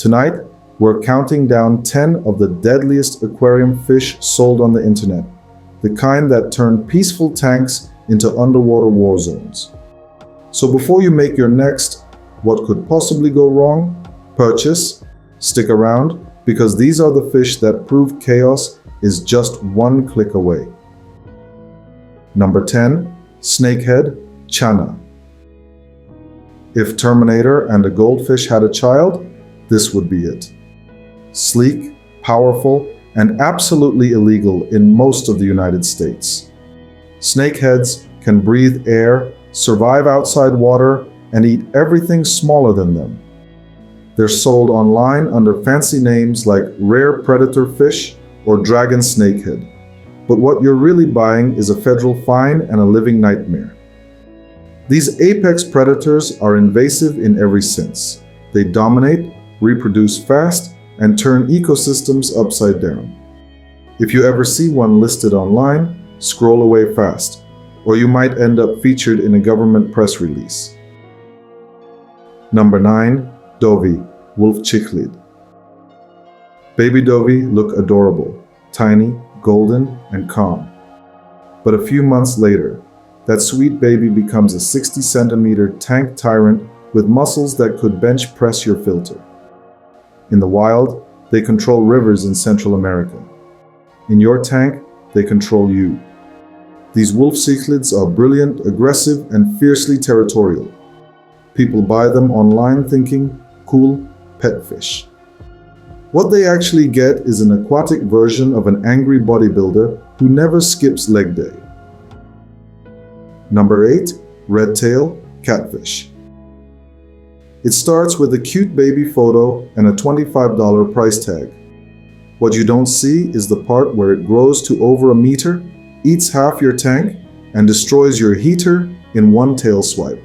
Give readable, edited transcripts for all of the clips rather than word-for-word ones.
Tonight, we're counting down 10 of the deadliest aquarium fish sold on the internet, the kind that turn peaceful tanks into underwater war zones. So before you make your next what could possibly go wrong purchase, stick around, because these are the fish that prove chaos is just one click away. Number 10. Snakehead, Chana. If Terminator and a goldfish had a child, this would be it. Sleek, powerful, and absolutely illegal in most of the United States. Snakeheads can breathe air, survive outside water, and eat everything smaller than them. They're sold online under fancy names like rare predator fish or dragon snakehead. But what you're really buying is a federal fine and a living nightmare. These apex predators are invasive in every sense. They dominate, reproduce fast, and turn ecosystems upside down. If you ever see one listed online, scroll away fast, or you might end up featured in a government press release. Number 9. Dovii, Wolf Cichlid. Baby Dovii look adorable, tiny, golden, and calm. But a few months later, that sweet baby becomes a 60-centimeter tank tyrant with muscles that could bench press your filter. In the wild, they control rivers in Central America. In your tank, they control you. These wolf cichlids are brilliant, aggressive, and fiercely territorial. People buy them online thinking, cool, pet fish. What they actually get is an aquatic version of an angry bodybuilder who never skips leg day. Number 8. Red Tail Catfish. It starts with a cute baby photo and a $25 price tag. What you don't see is the part where it grows to over a meter, eats half your tank, and destroys your heater in one tail swipe.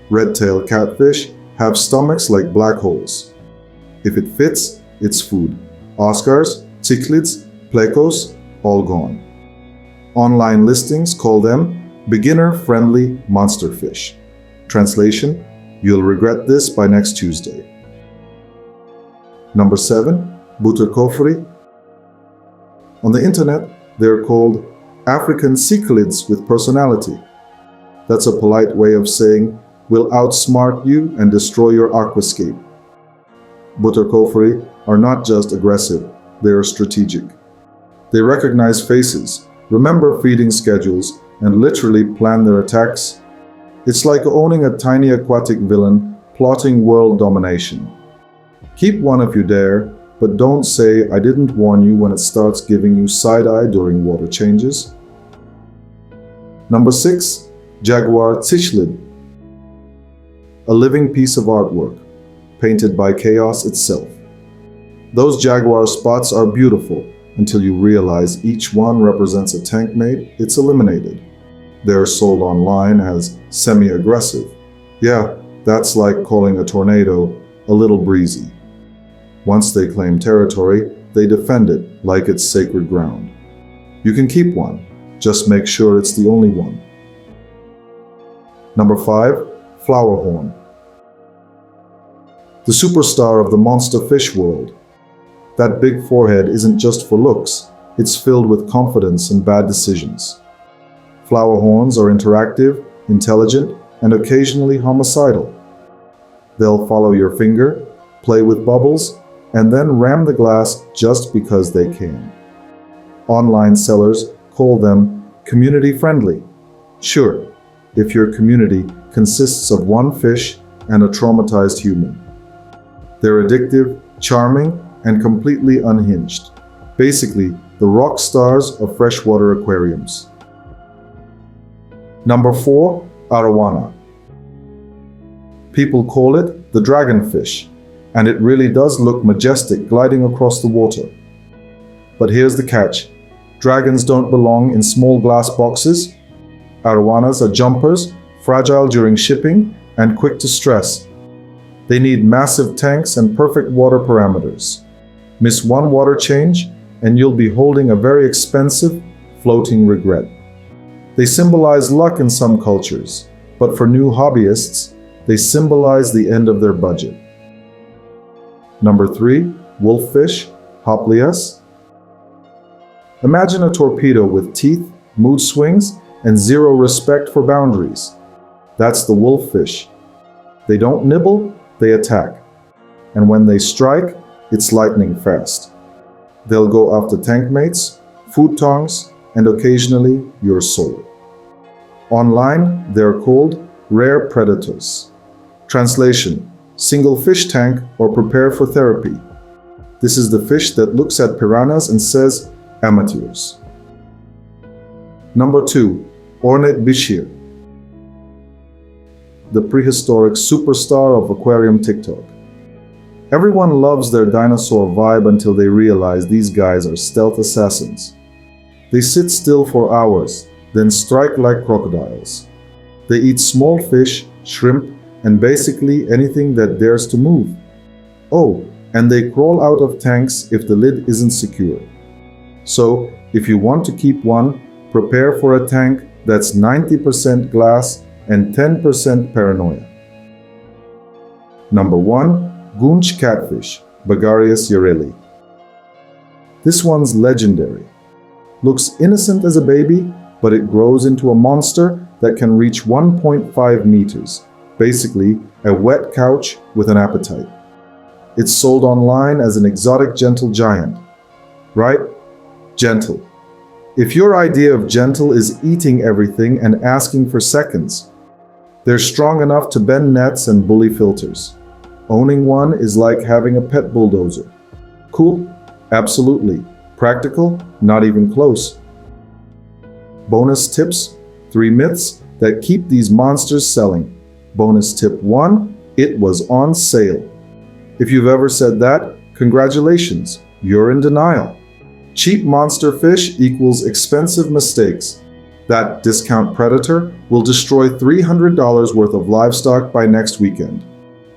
Red tail catfish have stomachs like black holes. If it fits, it's food. Oscars, cichlids, plecos, all gone. Online listings call them beginner-friendly monster fish. Translation: you'll regret this by next Tuesday. Number 7. Butterkoferi. On the internet, they're called African cichlids with personality. That's a polite way of saying we'll outsmart you and destroy your aquascape. Butterkoferi are not just aggressive, they are strategic. They recognize faces, remember feeding schedules, and literally plan their attacks. It's like owning a tiny aquatic villain plotting world domination. Keep one if you dare, but don't say I didn't warn you when it starts giving you side-eye during water changes. Number 6. Jaguar Cichlid. A living piece of artwork, painted by chaos itself. Those jaguar spots are beautiful until you realize each one represents a tank mate it's eliminated. They're sold online as semi-aggressive. Yeah, that's like calling a tornado a little breezy. Once they claim territory, they defend it like it's sacred ground. You can keep one, just make sure it's the only one. Number 5. Flowerhorn. The superstar of the monster fish world. That big forehead isn't just for looks, it's filled with confidence and bad decisions. Flowerhorns are interactive, intelligent, and occasionally homicidal. They'll follow your finger, play with bubbles, and then ram the glass just because they can. Online sellers call them community-friendly. Sure, if your community consists of one fish and a traumatized human. They're addictive, charming, and completely unhinged. Basically, the rock stars of freshwater aquariums. Number 4. Arowana. People call it the dragonfish, and it really does look majestic gliding across the water. But here's the catch. Dragons don't belong in small glass boxes. Arowanas are jumpers, fragile during shipping, and quick to stress. They need massive tanks and perfect water parameters. Miss one water change, and you'll be holding a very expensive, floating regret. They symbolize luck in some cultures, but for new hobbyists, they symbolize the end of their budget. Number 3, wolffish, Hopleus. Imagine a torpedo with teeth, mood swings, and zero respect for boundaries. That's the wolffish. They don't nibble, they attack. And when they strike, it's lightning fast. They'll go after tank mates, food tongs, and occasionally your soul. Online, they're called rare predators. Translation: single fish tank or prepare for therapy. This is the fish that looks at piranhas and says, amateurs. Number 2, Ornate Bichir, the prehistoric superstar of Aquarium TikTok. Everyone loves their dinosaur vibe until they realize these guys are stealth assassins. They sit still for hours, then strike like crocodiles. They eat small fish, shrimp, and basically anything that dares to move. Oh, and they crawl out of tanks if the lid isn't secure. So, if you want to keep one, prepare for a tank that's 90% glass and 10% paranoia. Number 1, Goonch Catfish, Bagarius yareli. This one's legendary. Looks innocent as a baby, but it grows into a monster that can reach 1.5 meters, basically a wet couch with an appetite. It's sold online as an exotic gentle giant. Right? Gentle. If your idea of gentle is eating everything and asking for seconds, they're strong enough to bend nets and bully filters. Owning one is like having a pet bulldozer. Cool? Absolutely. Practical? Not even close. Bonus tips: 3 myths that keep these monsters selling. Bonus tip 1, it was on sale. If you've ever said that, congratulations, you're in denial. Cheap monster fish equals expensive mistakes. That discount predator will destroy $300 worth of livestock by next weekend.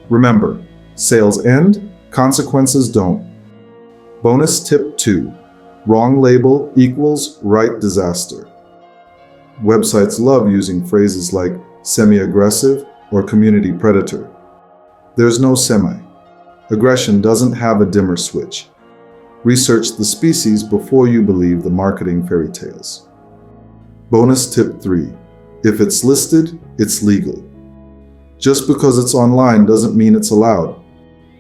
Remember, sales end, consequences don't. Bonus tip 2, wrong label equals right disaster. Websites love using phrases like semi-aggressive or community predator. There's no semi. Aggression doesn't have a dimmer switch. Research the species before you believe the marketing fairy tales. Bonus tip 3, if it's listed, it's legal. Just because it's online doesn't mean it's allowed.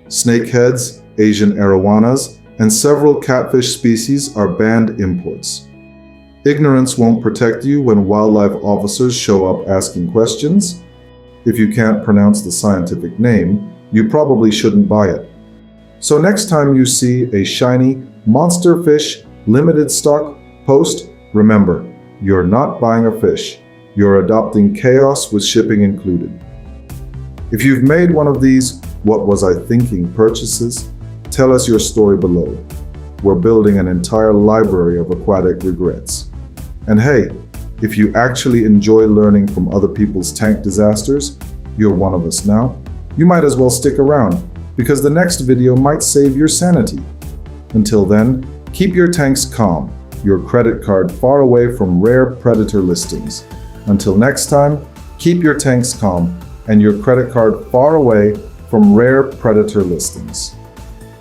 Snakeheads, Asian Arowanas, and several catfish species are banned imports. Ignorance won't protect you when wildlife officers show up asking questions. If you can't pronounce the scientific name, you probably shouldn't buy it. So next time you see a shiny monster fish limited stock post, remember, you're not buying a fish. You're adopting chaos with shipping included. If you've made one of these "what was I thinking" purchases, tell us your story below. We're building an entire library of aquatic regrets. And hey, if you actually enjoy learning from other people's tank disasters, you're one of us now, you might as well stick around, because the next video might save your sanity. Until then, keep your tanks calm, your credit card far away from rare predator listings. Until next time, keep your tanks calm and your credit card far away from rare predator listings.